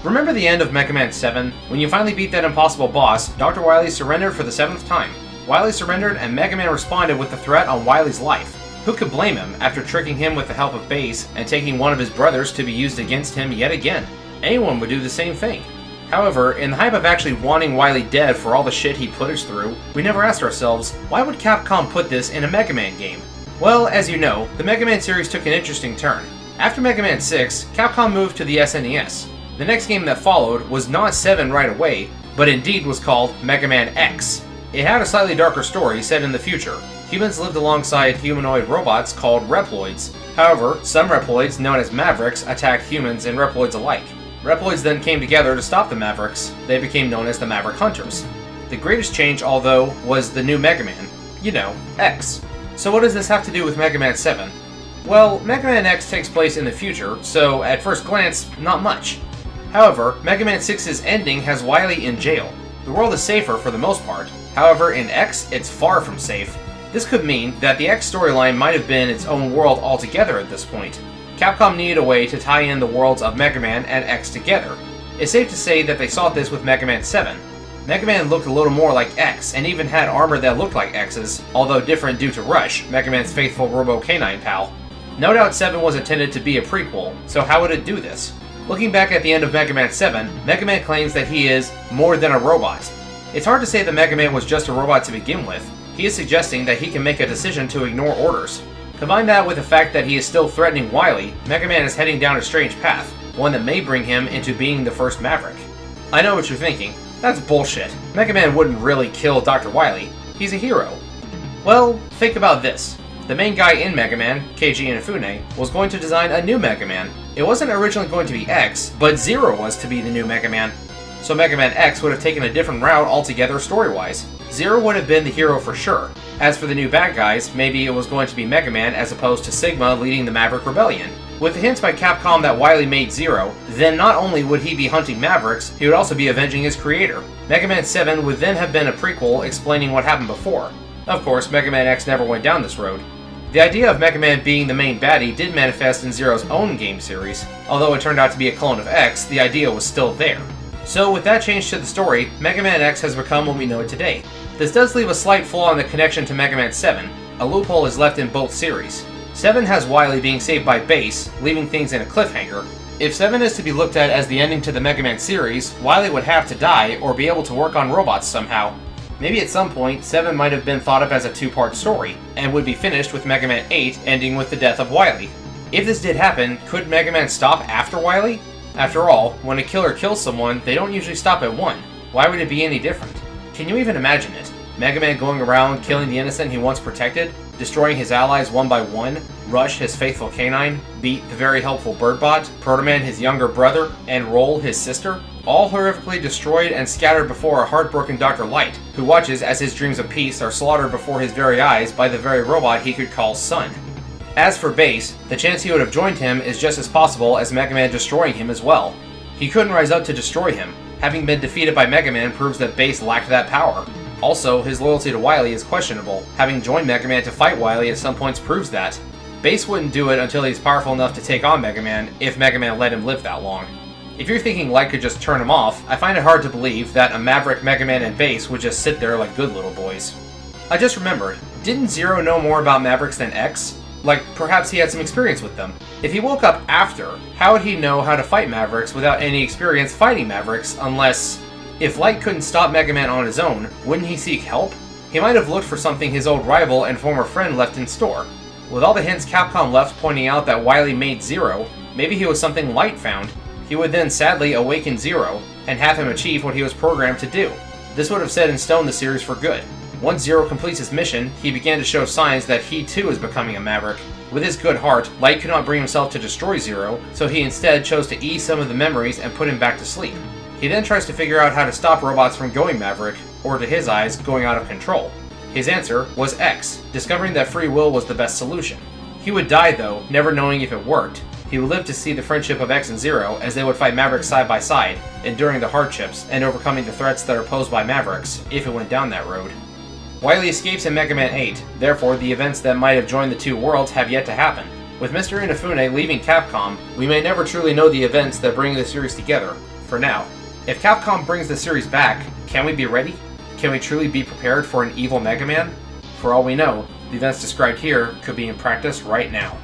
Remember the end of MegaMan 7? When you finally beat that impossible boss, Dr. Wily surrendered for the 7th time. Wily surrendered and MegaMan responded with the threat on Wily's life. Who could blame him after tricking him with the help of Base and taking one of his brothers to be used against him yet again? Anyone would do the same thing. However, in the hype of actually wanting Wily dead for all the shit he put us through, we never asked ourselves, why would Capcom put this in a Mega Man game? Well, as you know, the Mega Man series took an interesting turn. After Mega Man 6, Capcom moved to the SNES. The next game that followed was not 7 right away, but indeed was called Mega Man X. It had a slightly darker story set in the future. Humans lived alongside humanoid robots called Reploids. However, some Reploids, known as Mavericks, attacked humans and Reploids alike. Reploids then came together to stop the Mavericks. They became known as the Maverick Hunters. The greatest change, although, was the new Mega Man. You know, X. So what does this have to do with Mega Man 7? Well, Mega Man X takes place in the future, so at first glance, not much. However, Mega Man 6's ending has Wily in jail. The world is safer for the most part. However, in X, it's far from safe. This could mean that the X storyline might have been its own world altogether at this point. Capcom needed a way to tie in the worlds of Mega Man and X together. It's safe to say that they sought this with Mega Man 7. Mega Man looked a little more like X, and even had armor that looked like X's, although different due to Rush, Mega Man's faithful robo-canine pal. No doubt 7 was intended to be a prequel, so how would it do this? Looking back at the end of Mega Man 7, Mega Man claims that he is more than a robot. It's hard to say that Mega Man was just a robot to begin with. He is suggesting that he can make a decision to ignore orders. Combine that with the fact that he is still threatening Wily, Mega Man is heading down a strange path, one that may bring him into being the first Maverick. I know what you're thinking. That's bullshit. Mega Man wouldn't really kill Dr. Wily. He's a hero. Well, think about this. The main guy in Mega Man, Keiji Inafune, was going to design a new Mega Man. It wasn't originally going to be X, but Zero was to be the new Mega Man. So Mega Man X would have taken a different route altogether story-wise. Zero would have been the hero for sure. As for the new bad guys, maybe it was going to be Mega Man as opposed to Sigma leading the Maverick Rebellion. With the hints by Capcom that Wily made Zero, then not only would he be hunting Mavericks, he would also be avenging his creator. Mega Man 7 would then have been a prequel explaining what happened before. Of course, Mega Man X never went down this road. The idea of Mega Man being the main baddie did manifest in Zero's own game series. Although it turned out to be a clone of X, the idea was still there. So with that change to the story, Mega Man X has become what we know it today. This does leave a slight flaw in the connection to Mega Man 7. A loophole is left in both series. 7 has Wily being saved by Base, leaving things in a cliffhanger. If 7 is to be looked at as the ending to the Mega Man series, Wily would have to die or be able to work on robots somehow. Maybe at some point, 7 might have been thought of as a two-part story, and would be finished with Mega Man 8 ending with the death of Wily. If this did happen, could Mega Man stop after Wily? After all, when a killer kills someone, they don't usually stop at 1. Why would it be any different? Can you even imagine it? Mega Man going around killing the innocent he once protected, destroying his allies one by one, Rush his faithful canine, Beat the very helpful Birdbot, Protoman his younger brother, and Roll his sister, all horrifically destroyed and scattered before a heartbroken Dr. Light, who watches as his dreams of peace are slaughtered before his very eyes by the very robot he could call son. As for Base, the chance he would have joined him is just as possible as Mega Man destroying him as well. He couldn't rise up to destroy him. Having been defeated by Mega Man proves that Base lacked that power. Also, his loyalty to Wily is questionable. Having joined Mega Man to fight Wily at some points proves that. Base wouldn't do it until he's powerful enough to take on Mega Man, if Mega Man let him live that long. If you're thinking Light could just turn him off, I find it hard to believe that a Maverick, Mega Man, and Base would just sit there like good little boys. I just remembered, didn't Zero know more about Mavericks than X? Like, perhaps he had some experience with them. If he woke up after, how would he know how to fight Mavericks without any experience fighting Mavericks unless... If Light couldn't stop Mega Man on his own, wouldn't he seek help? He might have looked for something his old rival and former friend left in store. With all the hints Capcom left pointing out that Wily made Zero, maybe he was something Light found. He would then sadly awaken Zero, and have him achieve what he was programmed to do. This would have set in stone the series for good. Once Zero completes his mission, he began to show signs that he too is becoming a Maverick. With his good heart, Light could not bring himself to destroy Zero, so he instead chose to ease some of the memories and put him back to sleep. He then tries to figure out how to stop robots from going Maverick, or to his eyes, going out of control. His answer was X, discovering that free will was the best solution. He would die though, never knowing if it worked. He would live to see the friendship of X and Zero as they would fight Mavericks side by side, enduring the hardships and overcoming the threats that are posed by Mavericks, if it went down that road. Wily escapes in Mega Man 8, therefore the events that might have joined the two worlds have yet to happen. With Mr. Inafune leaving Capcom, we may never truly know the events that bring the series together, for now. If Capcom brings the series back, can we be ready? Can we truly be prepared for an evil Mega Man? For all we know, the events described here could be in practice right now.